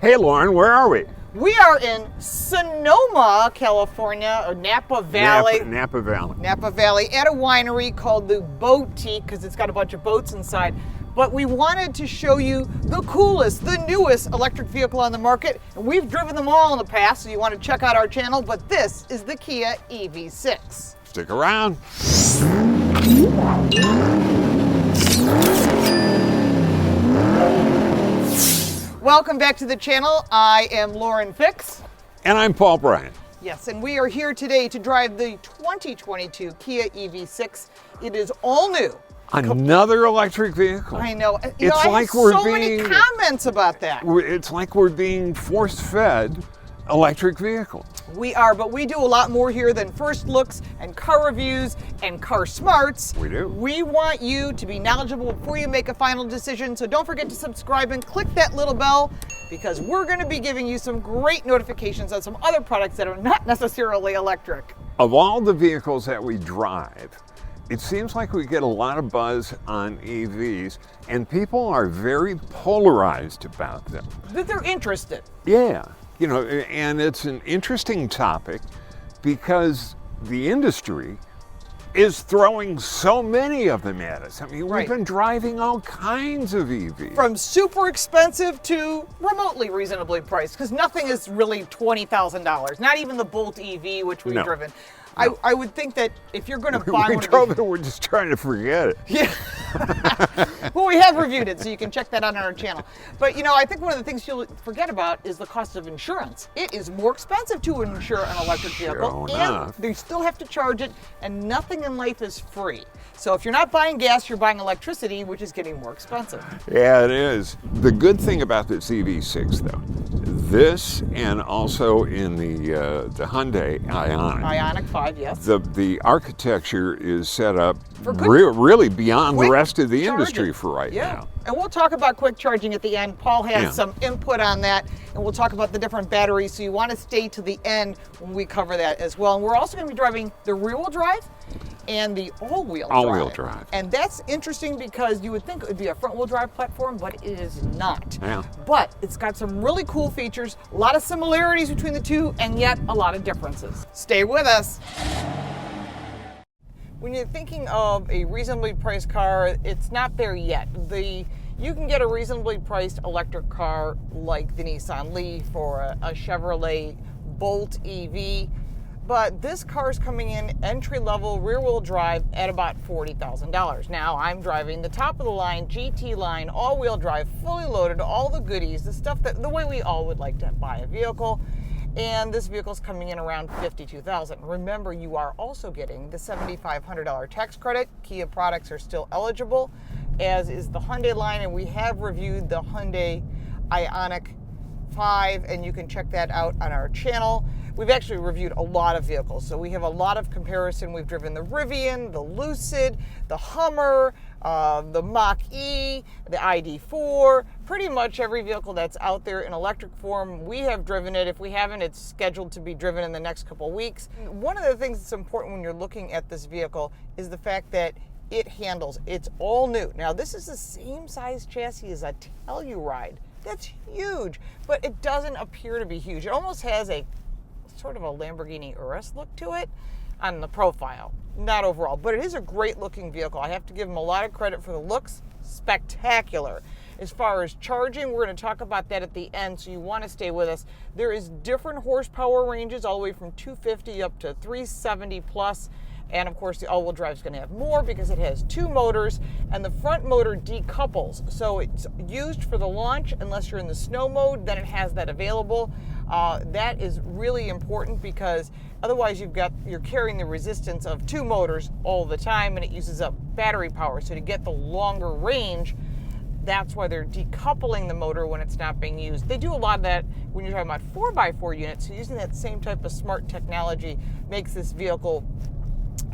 Hey Lauren, where are we? We are in Sonoma, California, or Napa Valley. Napa Valley. Napa Valley, at a winery called the Boutique, because it's got a bunch of boats inside. But we wanted to show you the coolest, the newest electric vehicle on the market. And we've driven them all in the past, so you want to check out our channel. But this is the Kia EV6. Stick around. Welcome back to the channel. I am Lauren Fix. And I'm Paul Bryant. Yes, and we are here today to drive the 2022 Kia EV6. It is all new. Another electric vehicle. I know. It's I like have we're so being, many comments about that. It's like we're being force-fed electric vehicle. We are, but we do a lot more here than first looks and car reviews and car smarts. We do. We want you to be knowledgeable before you make a final decision, so don't forget to subscribe and click that little bell, because we're going to be giving you some great notifications on some other products that are not necessarily electric. Of all the vehicles that we drive, it seems like we get a lot of buzz on EVs, and people are very polarized about them. That they're interested. Yeah, you know, and it's an interesting topic because the industry is throwing so many of them at us. I mean, Right. we've been driving all kinds of EVs. From super expensive to remotely reasonably priced, because nothing is really $20,000. Not even the Bolt EV, which we've No. driven. No. I would think that if you're going to buy we one drove of it, we're just trying to forget it. these, well, we have reviewed it, so you can check that out on our channel. But you know, I think one of the things you'll forget about is the cost of insurance. It is more expensive to insure an electric vehicle, Sure and enough. they still have to charge it, and nothing in life is free. So if you're not buying gas, you're buying electricity, which is getting more expensive. Yeah, it is. The good thing about this EV6, though, this and also in the Hyundai Ioniq, Ioniq 5, yes. the architecture is set up For good- really beyond the quick rest of the charging. industry for right Yeah. now. And we'll talk about quick charging at the end. Paul has Yeah. some input on that, and we'll talk about the different batteries, so you want to stay to the end when we cover that as well. And we're also going to be driving the rear-wheel drive and the all-wheel drive. All-wheel drive. And that's interesting because you would think it would be a front-wheel drive platform, but it is not. Yeah. But it's got some really cool features, a lot of similarities between the two, and yet a lot of differences. Stay with us. When you're thinking of a reasonably priced car, it's not there yet. You can get a reasonably priced electric car like the Nissan Leaf or a Chevrolet Bolt EV, but this car is coming in entry-level rear-wheel drive at about $40,000. Now, I'm driving the top-of-the-line GT line, all-wheel drive, fully loaded, all the goodies, the stuff that the way we all would like to buy a vehicle. And this vehicle's coming in around $52,000. Remember, you are also getting the $7,500 tax credit. Kia products are still eligible, as is the Hyundai line, and we have reviewed the Hyundai Ioniq 5, and you can check that out on our channel. We've actually reviewed a lot of vehicles, so we have a lot of comparison. We've driven the Rivian, the Lucid, the Hummer, the Mach-E, the ID.4, pretty much every vehicle that's out there in electric form. We have driven it. If we haven't, it's scheduled to be driven in the next couple weeks. One of the things that's important when you're looking at this vehicle is the fact that it handles. It's all new. Now, this is the same size chassis as a Telluride. That's huge, but it doesn't appear to be huge. It almost has a sort of a Lamborghini Urus look to it on the profile, not overall, but it is a great looking vehicle. I have to give them a lot of credit for the looks. Spectacular. As far as charging, we're going to talk about that at the end, so you want to stay with us. There is different horsepower ranges, all the way from 250 up to 370 plus. And of course, the all-wheel drive is going to have more because it has two motors, and the front motor decouples. So it's used for the launch unless you're in the snow mode, then it has that available. That is really important because otherwise you're carrying the resistance of two motors all the time, and it uses up battery power. So to get the longer range, that's why they're decoupling the motor when it's not being used. They do a lot of that when you're talking about 4x4 units. So using that same type of smart technology makes this vehicle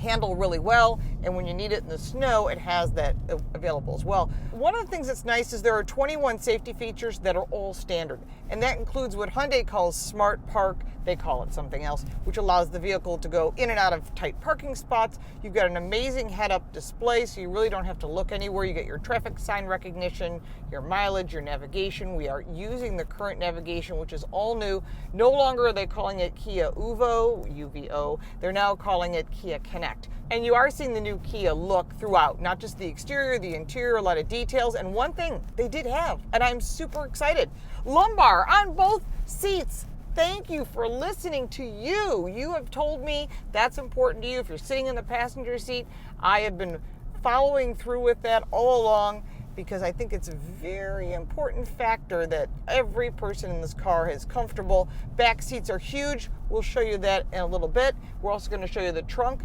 handle really well, and when you need it in the snow, it has that available as well. One of the things that's nice is there are 21 safety features that are all standard, and that includes what Hyundai calls Smart Park. They call it something else, which allows the vehicle to go in and out of tight parking spots. You've got an amazing head-up display, so you really don't have to look anywhere. You get your traffic sign recognition, your mileage, your navigation. We are using the current navigation, which is all new. No longer are they calling it Kia UVO, UVO. They're now calling it Kia Connect. And you are seeing the new Kia look throughout, not just the exterior, the interior, a lot of details. And one thing they did have, and I'm super excited, lumbar on both seats. Thank you for listening to you. You have told me that's important to you. If you're sitting in the passenger seat, I have been following through with that all along because I think it's a very important factor that every person in this car is comfortable. Back seats are huge. We'll show you that in a little bit. We're also going to show you the trunk.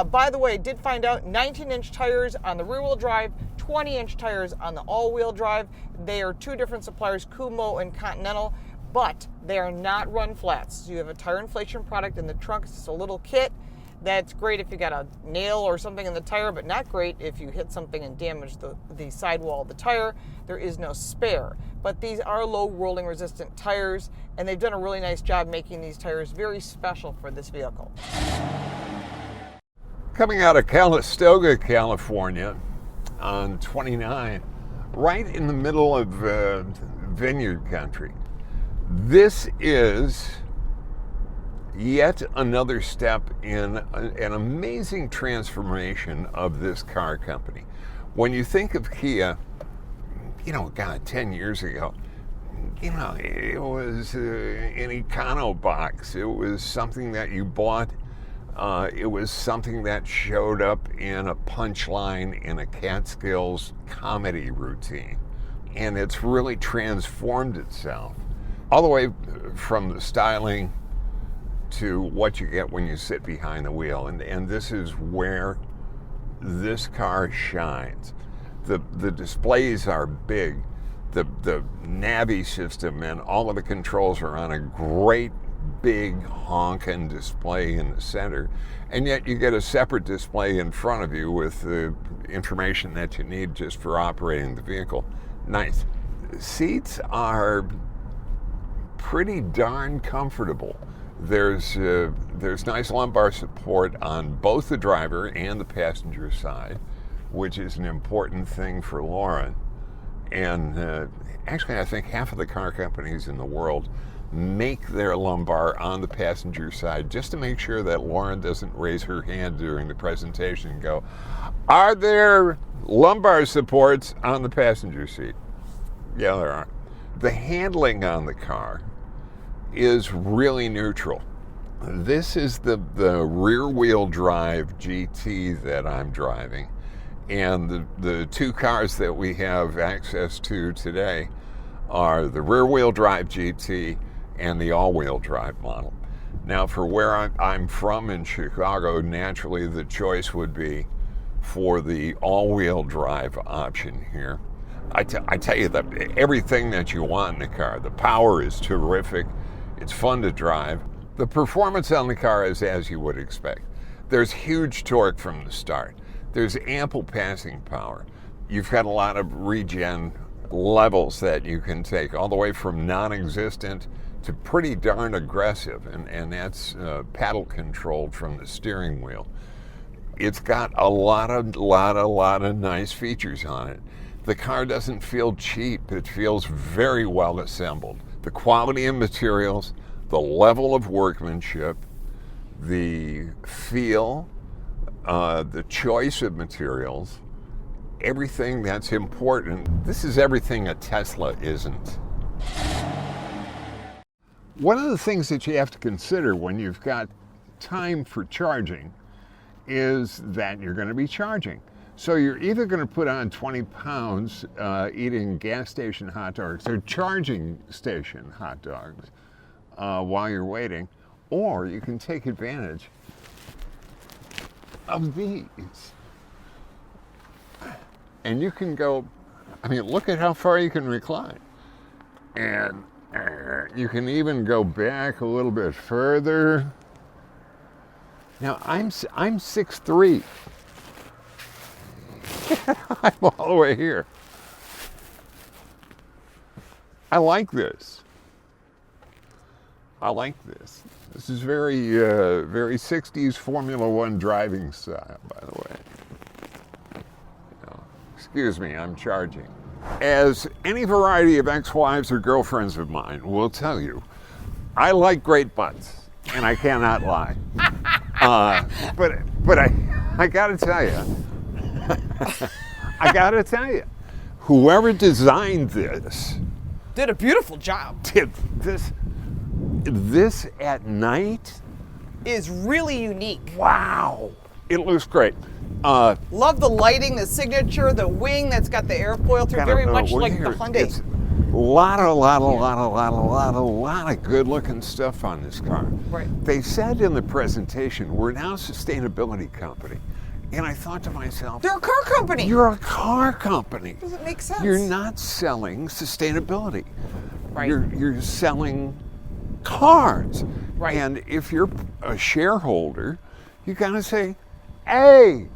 By the way, I did find out 19-inch tires on the rear-wheel drive, 20-inch tires on the all-wheel drive. They are two different suppliers, Kumo and Continental, but they are not run flats. So you have a tire inflation product in the trunk. It's just a little kit. That's great if you got a nail or something in the tire, but not great if you hit something and damage the sidewall of the tire. There is no spare. But these are low rolling resistant tires, and they've done a really nice job making these tires very special for this vehicle. Coming out of Calistoga, California on 29, right in the middle of vineyard country. This is yet another step in an amazing transformation of this car company. When you think of Kia, 10 years ago, it was an econo box. It was something that you bought. It was something that showed up in a punchline in a Catskills comedy routine. And it's really transformed itself. All the way from the styling to what you get when you sit behind the wheel. And this is where this car shines. The displays are big. The Navi system and all of the controls are on a great big honking display in the center. And yet you get a separate display in front of you with the information that you need just for operating the vehicle. Nice. Seats are pretty darn comfortable. There's nice lumbar support on both the driver and the passenger side, which is an important thing for Lauren. And actually, I think half of the car companies in the world make their lumbar on the passenger side just to make sure that Lauren doesn't raise her hand during the presentation and go, "Are there lumbar supports on the passenger seat?" Yeah, there are. The handling on the car is really neutral. This is the rear-wheel drive GT that I'm driving, and the two cars that we have access to today are the rear-wheel drive GT and the all-wheel drive model. Now, for where I'm from in Chicago, naturally the choice would be for the all-wheel drive option here. I tell you that everything that you want in the car. The power is terrific. It's fun to drive. The performance on the car is as you would expect. There's huge torque from the start. There's ample passing power. You've got a lot of regen levels that you can take, all the way from non-existent to pretty darn aggressive, and that's paddle controlled from the steering wheel. It's got a lot of nice features on it. The car doesn't feel cheap. It feels very well assembled. The quality of materials, the level of workmanship, the feel, the choice of materials, everything that's important. This is everything a Tesla isn't. One of the things that you have to consider when you've got time for charging is that you're going to be charging. So you're either going to put on 20 pounds eating gas station hot dogs or charging station hot dogs while you're waiting, or you can take advantage of these. And you can go, look at how far you can recline. And you can even go back a little bit further. Now I'm 6'3". I'm all the way here. I like this. I like this. This is very, very 60s Formula One driving style, by the way. Excuse me, I'm charging. As any variety of ex-wives or girlfriends of mine will tell you, I like great butts, and I cannot lie. But I gotta tell you, whoever designed this Did a beautiful job. did this at night. Is really unique. Wow, it looks great. Love the lighting, the signature, the wing that's got the airfoil through, very much like the Hyundai. It's a lot of good-looking stuff on this car. Right. They said in the presentation, we're now a sustainability company. And I thought to myself, They're a car company. you're a car company. Doesn't make sense. You're not selling sustainability. Right. You're selling cars. Right. And if you're a shareholder, you gotta say, hey,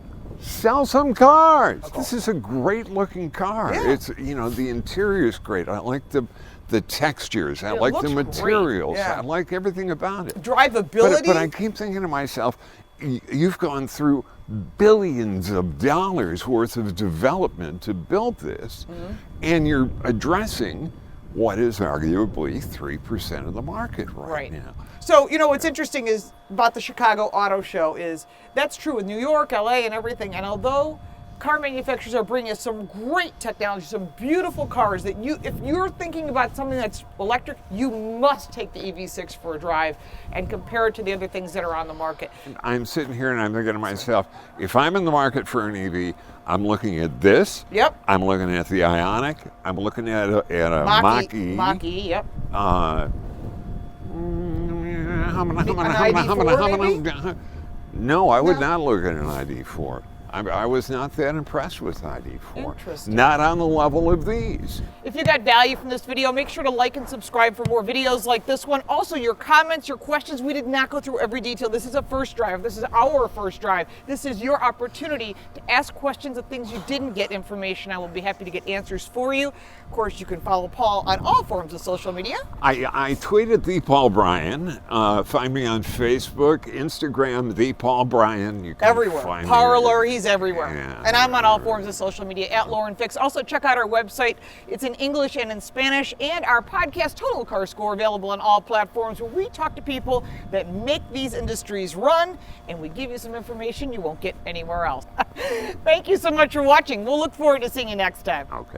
sell some cars. Okay. This is a great looking car. Yeah. It's, the interior's great. I like the textures. I It like the looks great. materials. Yeah. I like everything about it. Drivability. But I keep thinking to myself, you've gone through billions of dollars worth of development to build this, and you're addressing what is arguably 3% of the market right now. So, what's interesting is about the Chicago Auto Show is that's true in New York, LA, and everything. And although car manufacturers are bringing us some great technology, some beautiful cars that if you're thinking about something that's electric, you must take the EV6 for a drive and compare it to the other things that are on the market. I'm sitting here and I'm thinking to myself, if I'm in the market for an EV, I'm looking at this. Yep. I'm looking at the Ioniq. I'm looking at a Mach-E. Mach-E, yep. No, I would not look at an ID4. I was not that impressed with ID4. Interesting. Not on the level of these. If you got value from this video, make sure to like and subscribe for more videos like this one. Also, your comments, your questions, we did not go through every detail. This is a first drive. This is our first drive. This is your opportunity to ask questions of things you didn't get information. I will be happy to get answers for you. Of course, you can follow Paul on all forms of social media. I tweeted the Paul Bryan. Find me on Facebook, Instagram, the Paul Bryan. You can Everywhere. find Parlor, me. he's everywhere. Yeah. And I'm on all forms of social media at Lauren Fix. Also, check out our website. It's in English and in Spanish. And our podcast, Total Car Score, available on all platforms, where we talk to people that make these industries run, and we give you some information you won't get anywhere else. Thank you so much for watching. We'll look forward to seeing you next time. Okay.